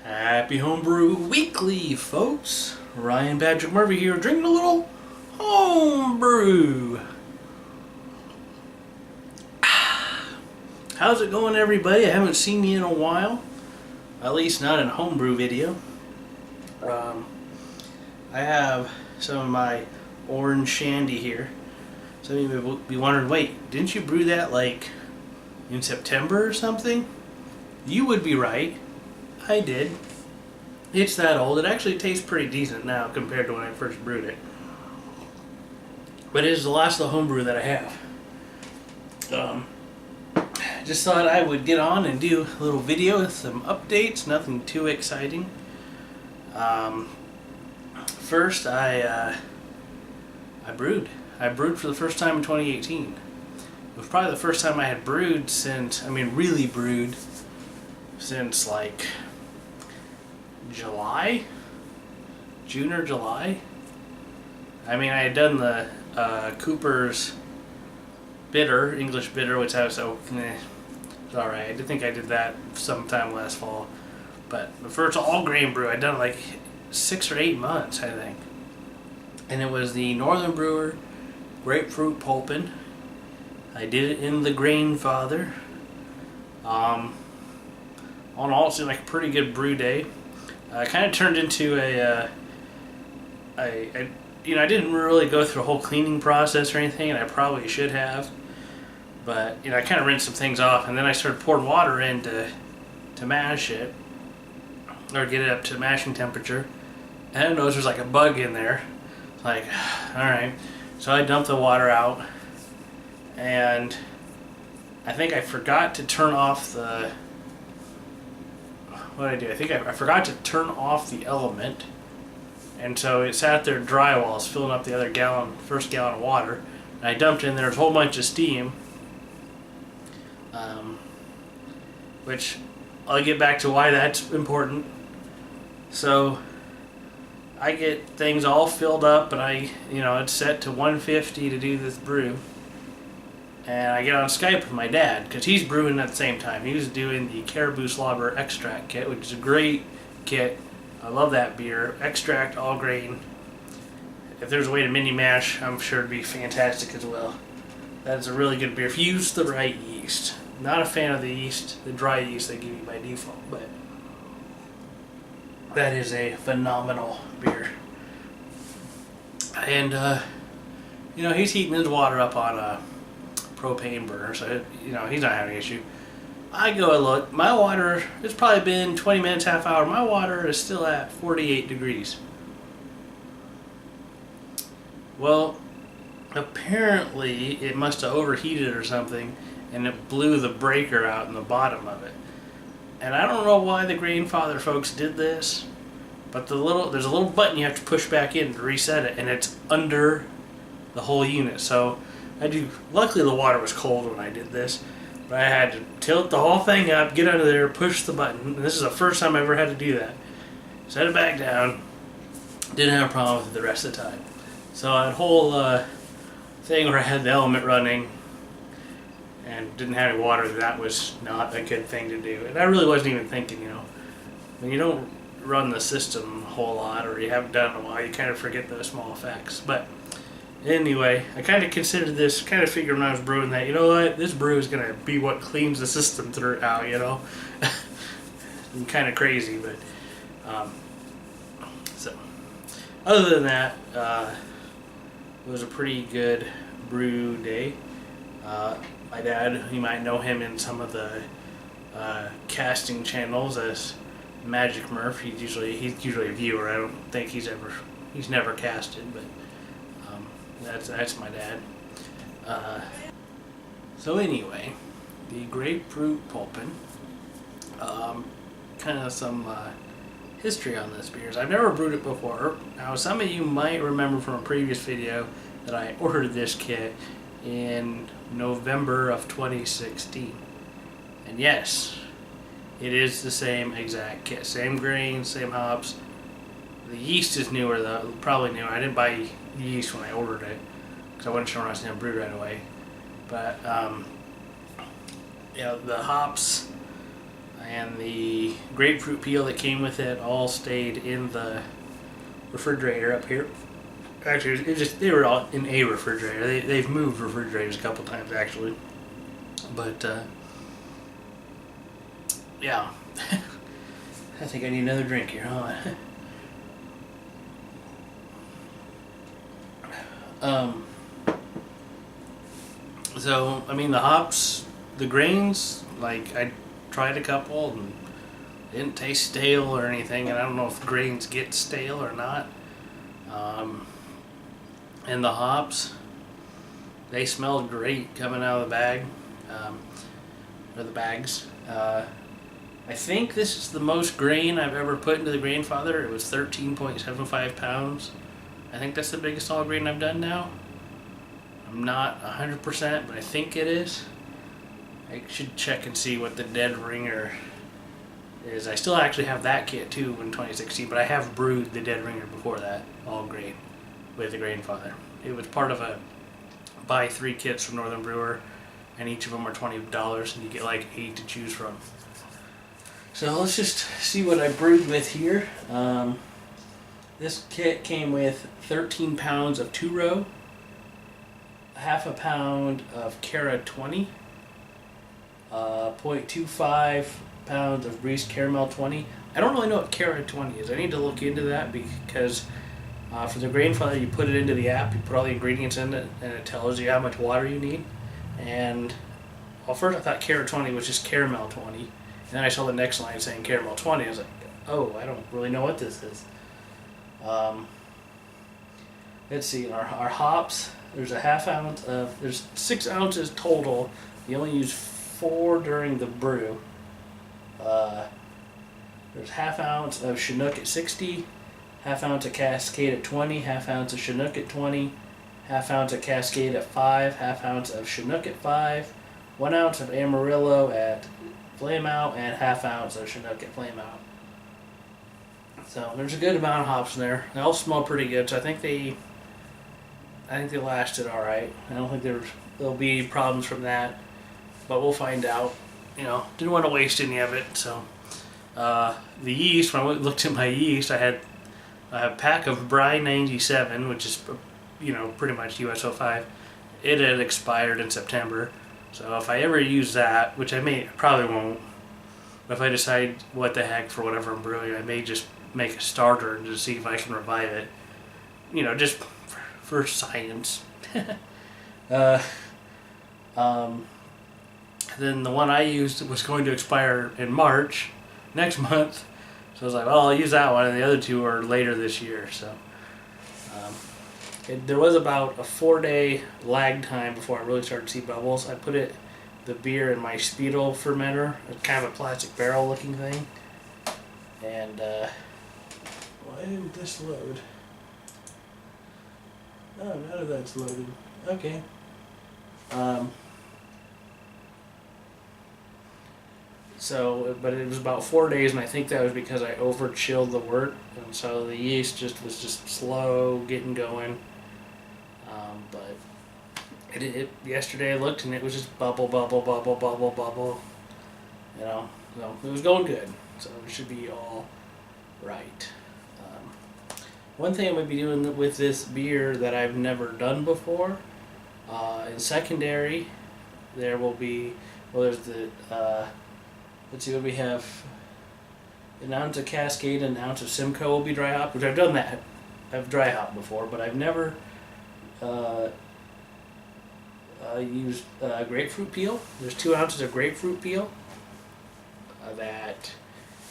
Happy Homebrew Weekly, folks. Ryan Patrick Murphy here, drinking a little homebrew. How's it going, everybody? I haven't seen you in a while, at least not in a homebrew video. I have some of my orange shandy here. Some of you may be wondering, wait, didn't you brew that like in September or something? You would be right. I did. It's that old. It actually tastes pretty decent now compared to when I first brewed it. But it is the last of the homebrew that I have. Just thought I would get on and do a little video with some updates. Nothing too exciting. First, I brewed. I brewed for the first time in 2018. It was probably the first time I had brewed since, really brewed since like June or July. I had done the Cooper's bitter, English bitter, which I was it's alright. I did think I did that sometime last fall. But the first all grain brew, I'd done like 6 or 8 months, I think. And it was the Northern Brewer Grapefruit Pulpin. I did it in the Grainfather. All in all, it seemed like a pretty good brew day. Kind of turned into I didn't really go through a whole cleaning process or anything, and I probably should have. But I kind of rinsed some things off, and then I started pouring water in to mash it, or get it up to mashing temperature. And I noticed there's like a bug in there. Like, all right. So I dumped the water out, and I think I forgot to turn off the. What did I do? I think I forgot to turn off the element, and so it sat there dry while I was filling up the other first gallon of water. And I dumped in there a whole bunch of steam, which I'll get back to why that's important. So I get things all filled up, and it's set to 150 to do this brew. And I get on Skype with my dad, because he's brewing at the same time. He was doing the Caribou Slobber Extract kit, which is a great kit. I love that beer. Extract, all grain. If there's a way to mini mash, I'm sure it'd be fantastic as well. That's a really good beer if you use the right yeast. Not a fan of the yeast, the dry yeast they give you by default, but that is a phenomenal beer. And, he's heating his water up on a propane burner, so he's not having an issue. I go and look. My water, it's probably been 20 minutes, half hour. My water is still at 48 degrees. Well, apparently it must have overheated or something, and it blew the breaker out in the bottom of it. And I don't know why the Grainfather folks did this, but there's a little button you have to push back in to reset it, and it's under the whole unit. So luckily the water was cold when I did this, but I had to tilt the whole thing up, get under there, push the button, and this is the first time I ever had to do that. Set it back down, didn't have a problem with it the rest of the time. So that whole thing where I had the element running and didn't have any water, that was not a good thing to do. And I really wasn't even thinking, when you don't run the system a whole lot, or you haven't done it in a while, you kind of forget those small effects. But anyway, I kind of considered this, kind of figured when I was brewing that, this brew is going to be what cleans the system throughout, I'm kind of crazy, but, so, other than that, it was a pretty good brew day. My dad, you might know him in some of the casting channels as Magic Murph. He's usually a viewer. I don't think he's never casted, but that's my dad. So anyway, the Grapefruit Pulpin. Kind of some history on this beer. I've never brewed it before. Now, some of you might remember from a previous video that I ordered this kit in November of 2016. And yes, it is the same exact kit. Same grains, same hops. The yeast is newer though, probably newer. I didn't buy yeast when I ordered it because I wasn't sure I was going to brew right away. But the hops, and the grapefruit peel that came with it all stayed in the refrigerator up here. Actually, they were all in a refrigerator. They've moved refrigerators a couple times actually, but yeah. I think I need another drink here, huh? So I mean the hops, the grains, like I tried a couple and didn't taste stale or anything, and I don't know if grains get stale or not. And the hops, they smelled great coming out of the bag, or the bags. I think this is the most grain I've ever put into the Grainfather. It was 13.75 pounds. I think that's the biggest all grain I've done now. I'm not 100%, but I think it is. I should check and see what the Dead Ringer is. I still actually have that kit too in 2016, but I have brewed the Dead Ringer before that, all grain, with the Grainfather. It was part of a buy 3 kits from Northern Brewer, and each of them are $20, and you get like 8 to choose from. So let's just see what I brewed with here. This kit came with 13 pounds of 2-row, half a pound of Cara 20, 0.25 pounds of Breeze Caramel 20. I don't really know what Cara 20 is. I need to look into that because for the Grainfather, you put it into the app, you put all the ingredients in it, and it tells you how much water you need. And well, first I thought Cara 20 was just Caramel 20, and then I saw the next line saying Caramel 20. I was like, oh, I don't really know what this is. Let's see, our hops, there's a half ounce of, there's 6 ounces total. You only use 4 during the brew. There's half ounce of Chinook at 60, half ounce of Cascade at 20, half ounce of Chinook at 20, half ounce of Cascade at 5, half ounce of Chinook at 5, 1 ounce of Amarillo at Flame Out, and half ounce of Chinook at Flame Out. So there's a good amount of hops in there. They all smell pretty good, so I think they lasted all right. I don't think there'll be problems from that, but we'll find out. You know, didn't want to waste any of it. So the yeast, when I looked at my yeast, I had a pack of Bry 97, which is, you know, pretty much US-05. It had expired in September, so if I ever use that, which I probably won't, but if I decide what the heck for whatever I'm brewing, I may just make a starter and just see if I can revive it. You know, just for science. Then the one I used was going to expire in March, next month. So I was like, well, I'll use that one, and the other 2 are later this year. So there was about a 4-day lag time before I really started to see bubbles. I put the beer in my Speedo fermenter, kind of a plastic barrel looking thing. And why didn't this load? Oh, none of that's loaded. Okay. So, but it was about 4 days, and I think that was because I over chilled the wort, and so the yeast was just slow getting going. But yesterday I looked and it was just bubble. You know, so it was going good. So it should be all right. One thing I'm going to be doing with this beer that I've never done before, in secondary, there will be, well, there's the, let's see what we have, an ounce of Cascade and an ounce of Simcoe will be dry hop, which I've done that. I've dry hop before, but I've never used grapefruit peel. There's 2 ounces of grapefruit peel that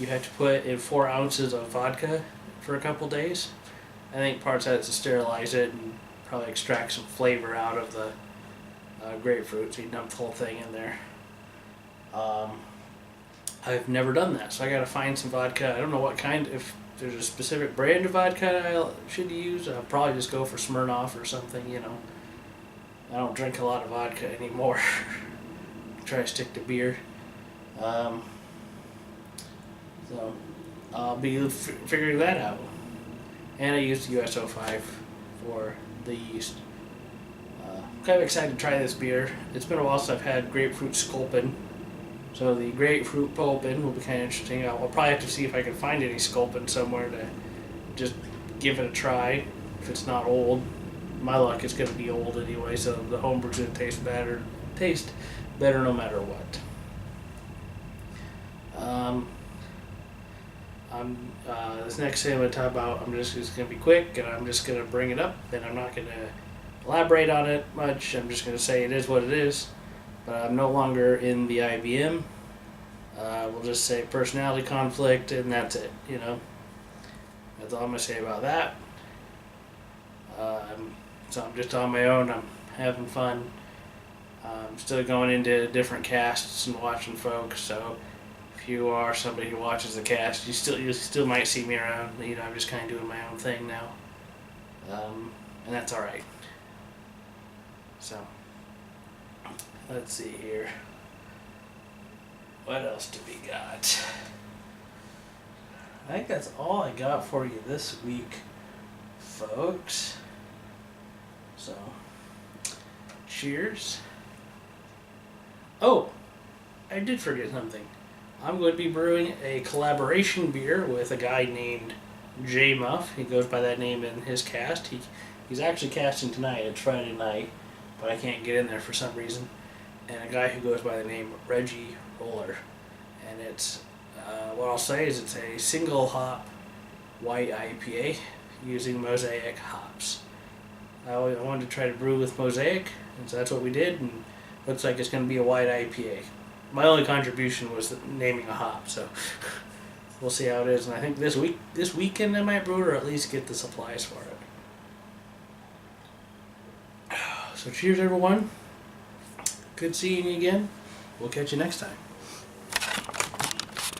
you have to put in 4 ounces of vodka for a couple days. I think parts of that is to sterilize it and probably extract some flavor out of the grapefruit, so you dump the whole thing in there. I've never done that, so I gotta find some vodka. I don't know what kind, if there's a specific brand of vodka I should use. I'll probably just go for Smirnoff or something, you know. I don't drink a lot of vodka anymore. Try to stick to beer. So I'll be figuring that out. And I used US-05 for the yeast. I'm kind of excited to try this beer. It's been a while since I've had grapefruit sculpin, So the grapefruit pulpin will be kind of interesting. I'll probably have to see if I can find any sculpin somewhere to just give it a try. If it's not old, my luck it's going to be old anyway. So the homebrew's going to taste better no matter what. This next thing I'm going to talk about, it's going to be quick, and I'm just going to bring it up, and I'm not going to elaborate on it much. I'm just going to say it is what it is. But I'm no longer in the IBM. We'll just say personality conflict, and that's it. That's all I'm going to say about that. So I'm just on my own. I'm having fun. I'm still going into different casts and watching folks. So if you are somebody who watches the cast, you still might see me around. I'm just kind of doing my own thing now, and that's all right. So let's see here. What else do we got? I think that's all I got for you this week, folks. So, cheers. Oh, I did forget something. I'm going to be brewing a collaboration beer with a guy named J Muff. He goes by that name in his cast. He's actually casting tonight. It's Friday night, but I can't get in there for some reason. And a guy who goes by the name Reggie Roller. And it's, what I'll say is it's a single hop white IPA using Mosaic hops. I wanted to try to brew with Mosaic, and so that's what we did, and looks like it's going to be a white IPA. My only contribution was naming a hop, so we'll see how it is. And I think this weekend I might brew it, or at least get the supplies for it. So cheers, everyone. Good seeing you again. We'll catch you next time.